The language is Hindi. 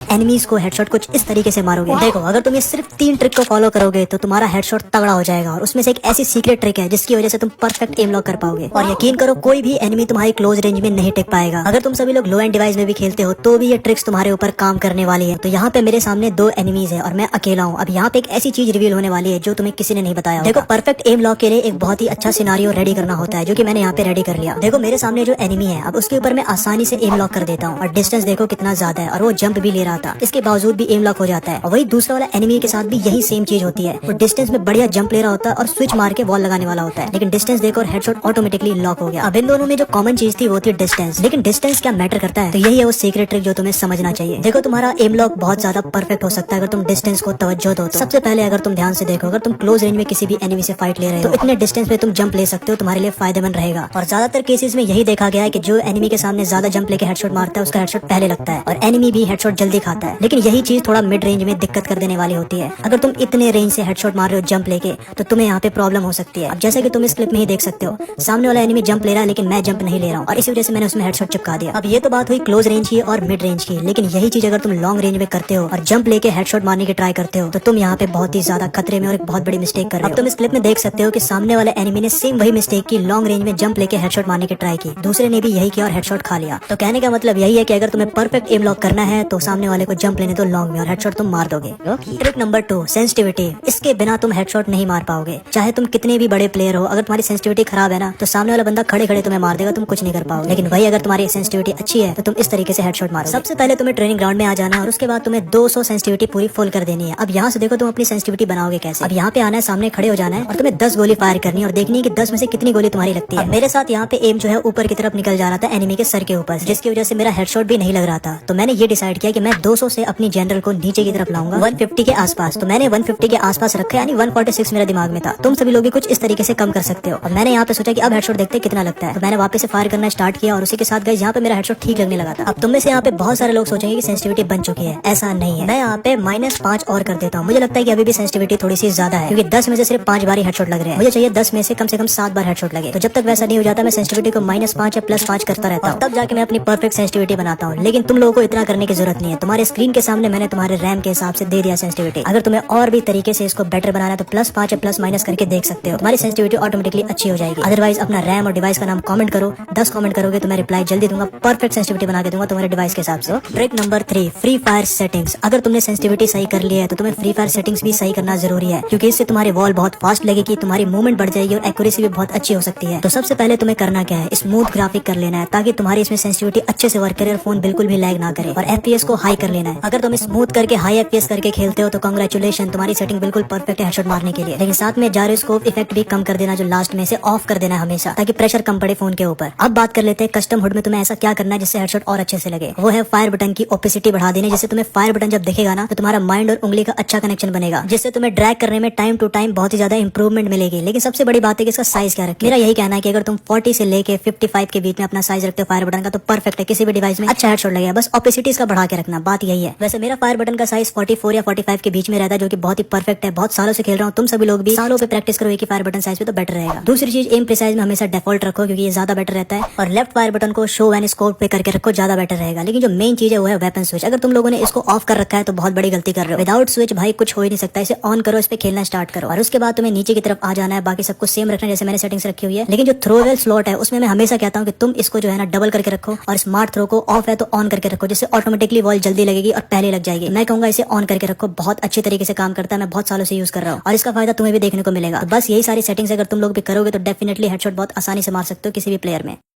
एनिमीज को हेडशॉट कुछ इस तरीके से मारोगे। देखो, अगर तुम ये सिर्फ 3 ट्रिक को फॉलो करोगे तो तुम्हारा हेडशॉट तगड़ा हो जाएगा। और उसमें से एक ऐसी सीक्रेट ट्रिक है जिसकी वजह से तुम परफेक्ट एम लॉक कर पाओगे। और यकीन करो, कोई भी एनिमी तुम्हारी क्लोज रेंज में नहीं टिक पाएगा। अगर तुम सभी लोग लो एंड डिवाइस में भी खेलते हो तो भी ये ट्रिक्स तुम्हारे ऊपर काम करने वाली है। तो यहाँ पे मेरे सामने 2 एनिमीज है और मैं अकेला हूँ। अब यहाँ पे एक ऐसी चीज रिवील होने वाली है जो तुम्हें किसी ने नहीं बताया। देखो, परफेक्ट एम लॉक के लिए एक बहुत ही अच्छा सिनारियो रेडी करना होता है, जो कि मैंने यहाँ पे रेडी कर लिया। देखो, मेरे सामने जो एनिमी है, अब उसके ऊपर मैं आसानी से एम लॉक कर देता हूँ और डिस्टेंस देखो कितना ज्यादा है। और वो जंप भी ले रहा था, इसके बावजूद भी एम लॉक हो जाता है। और वही दूसरा वाला एनिमी के साथ भी यही सेम चीज होती है। वो डिस्टेंस में बढ़िया जंप ले रहा होता है और स्विच मार के वॉल लगाने वाला होता है, लेकिन डिस्टेंस देखो और हेडशॉट ऑटोमेटिकली लॉक हो गया। अब इन दोनों में जो कॉमन चीज थी वो थी डिस्टेंस। लेकिन डिस्टेंस क्या मैटर करता है? तो यही है वो सीक्रेट ट्रिक जो तुम्हें समझना चाहिए। देखो, तुम्हारा एम लॉक बहुत ज्यादा परफेक्ट हो सकता है अगर तुम डिस्टेंस को तवज्जो दो तो। सबसे पहले अगर तुम ध्यान से देखो, अगर तुम क्लोज रेंज में किसी भी एनिमी से फाइट ले रहे हो तो इतने डिस्टेंस पे तुम जंप ले सकते हो, तुम्हारे लिए फायदेमंद रहेगा। और ज्यादातर केसेस में यही देखा गया है कि जो एनिमी के सामने ज्यादा जंप लेके हेडशॉट मारता है उसका हेडशॉट पहले लगता है और एनिमी भी हेडशॉट जल्दी खाता है। लेकिन यही चीज थोड़ा मिड रेंज में दिक्कत कर देने वाली होती है। अगर तुम इतने रेंज से हेडशॉट मार रहे हो जंप लेके तो तुम्हें यहाँ पे प्रॉब्लम हो सकती है। अब जैसे कि तुम इस क्लिप में ही देख सकते हो, सामने वाला एनिमी जंप ले रहा है लेकिन मैं जंप नहीं ले रहा हूँ और इसी वजह से मैंने उसमें हेडशॉट चिपका दिया। अब ये तो बात हुई क्लोज रेंज की और मिड रेंज की, लेकिन यही चीज अगर तुम लॉन्ग रेंज में करते हो और जंप लेके हेडशॉट मारने की ट्राई करते हो तो तुम यहाँ पे बहुत ही ज्यादा खतरे में और एक बहुत बड़ी मिस्टेक कर रहे हो। अब तुम इस क्लिप में देख सकते हो कि सामने वाले एनिमी ने सेम वही मिस्टेक की, लॉन्ग रेंज में जंप लेके हेडशॉट मारने की ट्राई की। दूसरे ने भी यही किया और हेडशॉट खा लिया। तो कहने का मतलब यही है कि अगर तुम्हें परफेक्ट एम लॉक करना है तो सामने वाले को जंप लेने दो लॉन्ग में और हेडशॉट तुम मार दोगे। Trick number 2, sensitivity. इसके बिना तुम हेडशॉट नहीं मार पाओगे, चाहे तुम कितने भी बड़े प्लेयर हो। अगर तुम्हारी सेंसिटिविटी खराब है ना तो सामने वाला बंदा खड़े खड़े तुम्हें मार देगा, तुम कुछ नहीं कर पाओगे। लेकिन वही अगर तुम्हारी सेंसिटिविटी अच्छी है तो तुम इस तरीके से हेडशॉट मारो। सबसे पहले तुम्हें ट्रेनिंग ग्राउंड में आ जाना है और उसके बाद तुम्हें 200 सेंसिटिविटी पूरी फुल कर देनी है। अब यहाँ से देखो तुम अपनी सेंसिटिविटी बनाओगे कैसे। अब यहाँ पे आना है, सामने खड़े हो जाना है और तुम्हें 10 गोली फायर करनी है और देखनी है कि 10 में से कितनी गोली तुम्हारी लगती है। मेरे साथ यहाँ पे एम जो है ऊपर की तरफ निकल जा रहा था एनिमी के सर के ऊपर, जिसकी वजह से मेरा हेडशॉट भी नहीं लग रहा था। तो मैंने ये डिसाइड किया कि मैं 200 से अपनी जनरल को नीचे की तरफ लाऊंगा 150 के आसपास। तो मैंने 150 के आसपास रखा, यानी 146 मेरे दिमाग में था। तुम सभी लोग भी कुछ इस तरीके से कम कर सकते हो। और मैंने यहाँ पे सोचा कि अब हेडशॉट देखते कितना लगता है, तो मैंने वापस से फायर करना स्टार्ट किया और उसी के साथ गाइस यहाँ पे मेरा हेडशॉट ठीक लगने लगा था। अब तुम में से यहाँ पे बहुत सारे लोग सोचेंगे कि सेंसिटिविटी बन चुकी है, ऐसा नहीं है। मैं यहाँ पे -5 और कर देता हूँ। मुझे लगता है कि अभी भी सेंसिटिविटी थोड़ी सी ज्यादा है, क्योंकि 10 में से सिर्फ 5 बार ही हेडशॉट लग रहे हैं। मुझे चाहिए 10 में से कम 7 बार हेडशॉट लगे। तो जब तक वैसा नहीं हो जाता मैं सेंसिटिविटी को -5 या +5 करता रहता हूँ, तब जाके मैं अपनी परफेक्ट सेंसिटिविटी बनाता हूँ। लेकिन तुम लोगों को इतना करने की जरूरत नहीं है। तुम्हारे स्क्रीन के सामने मैंने तुम्हारे रैम के हिसाब से दे दिया सेंसिटिविटी। अगर तुम्हें और भी तरीके से इसको बेटर बनाना है तो +5 या +- करके देख सकते हो, तुम्हारी सेंसिटिविटी ऑटोमेटिकली अच्छी हो जाएगी। अदरवाइज अपना रैम और डिवाइस का नाम कमेंट करो, 10 कमेंट करोगे तो मैं रिप्लाई जल्दी दूंगा, परफेक्ट सेंसिटिविटी बना के दूंगा तुम्हारे डिवाइस के हिसाब से। Trick number 3, free fire settings. अगर तुमने सेंसिटिविटी सही कर ली है तो तुम्हें फ्री फायर सेटिंग्स भी सही करना जरूरी है, क्योंकि इससे तुम्हारी वॉल बहुत फास्ट लगेगी, तुम्हारी मूवमेंट बढ़ जाएगी और एक्यूरेसी भी बहुत अच्छी हो सकती है। तो सबसे पहले तुम्हें करना क्या है, स्मूथ ग्राफिक कर लेना है ताकि तुम्हारी इसमें सेंसिटिविटी अच्छे से वर्क करे और फोन बिल्कुल भी लैग ना करे। और FPS को हाई कर लेना है। अगर तुम स्मूथ करके हाई FPS करके खेलते हो तो कांग्रेचुलेशन, तुम्हारी सेटिंग बिल्कुल परफेक्ट है हेडशॉट मारने के लिए। लेकिन साथ में जायरोस्कोप इफेक्ट भी कम कर देना, जो लास्ट में से ऑफ कर देना है हमेशा, ताकि प्रेशर कम पड़े फोन के ऊपर। अब बात कर लेते हैं कस्टम हुड में तुम्हें ऐसा क्या करना है जिससे हेडशॉट और अच्छे से लगे। वो है फायर बटन की ओपेसिटी बढ़ा देनी, जिससे तुम्हें फायर बटन जब दिखेगा ना तो तुम्हारा माइंड और उंगली का अच्छा कनेक्शन बनेगा, जिससे तुम्हें ड्रैग करने में टाइम टू टाइम बहुत ही ज्यादा इंप्रूवमेंट मिलेगी। लेकिन सबसे बड़ी बात है कि इसका साइज क्या रखें। मेरा यही कहना है कि अगर तुम 40 से लेके 55 के बीच में अपना साइज रखते हो फायर बटन का तो परफेक्ट है, किसी भी डिवाइस में अच्छा हेडशॉट लगेगा। बस ओपेसिटी इसका बढ़ा के रखना, बात यही है। वैसे मेरा फायर बटन का साइज 44 या 45 के बीच में रहता है, जो कि बहुत ही परफेक्ट है। बहुत सालों से खेल रहा हूँ, तुम सभी लोग भी सालों पे प्रैक्टिस करो एक ही फायर बटन साइज पे तो बेटर रहेगा। दूसरी चीज, एम प्रिसाइज में हमेशा डिफॉल्ट रखो क्योंकि ये ज्यादा बेटर रहता है, और लेफ्ट फायर बटन को शो एंड स्कोप पे करके रखो, ज्यादा बेटर रहेगा। लेकिन जो मेन चीज है वो है वेपन स्विच। अगर तुम लोगों ने इसको ऑफ कर रखा है तो बहुत बड़ी गलती कर रहे हो। विदाउट स्विच भाई कुछ हो ही नहीं सकता। इसे ऑन करो, इस पे खेलना स्टार्ट करो और उसके बाद तुम्हें नीचे की तरफ आ जाना है। बाकी सब कुछ सेम रखना जैसे मैंने सेटिंग्स रखी हुई है। लेकिन जो थ्रोवेल स्लॉट है उसमें मैं हमेशा कहता हूँ कि तुम इसको जो है ना डबल करके रखो, और स्मार्ट थ्रो को ऑफ है तो ऑन करके रखो, जिससे ऑटोमेटिकली वॉल जल्दी लगेगी और पहले लग जाएगी। मैं कहूंगा इसे ऑन करके रखो, बहुत अच्छी तरीके से काम करता है। मैं बहुत सालों से यूज कर रहा हूँ और इसका फायदा तुम्हें भी देखने को मिलेगा। तो बस यही सारी सेटिंग्स अगर तुम लोग भी करोगे तो डेफिनेटली हेडशॉट बहुत आसानी से मार सकते हो किसी भी प्लेयर में।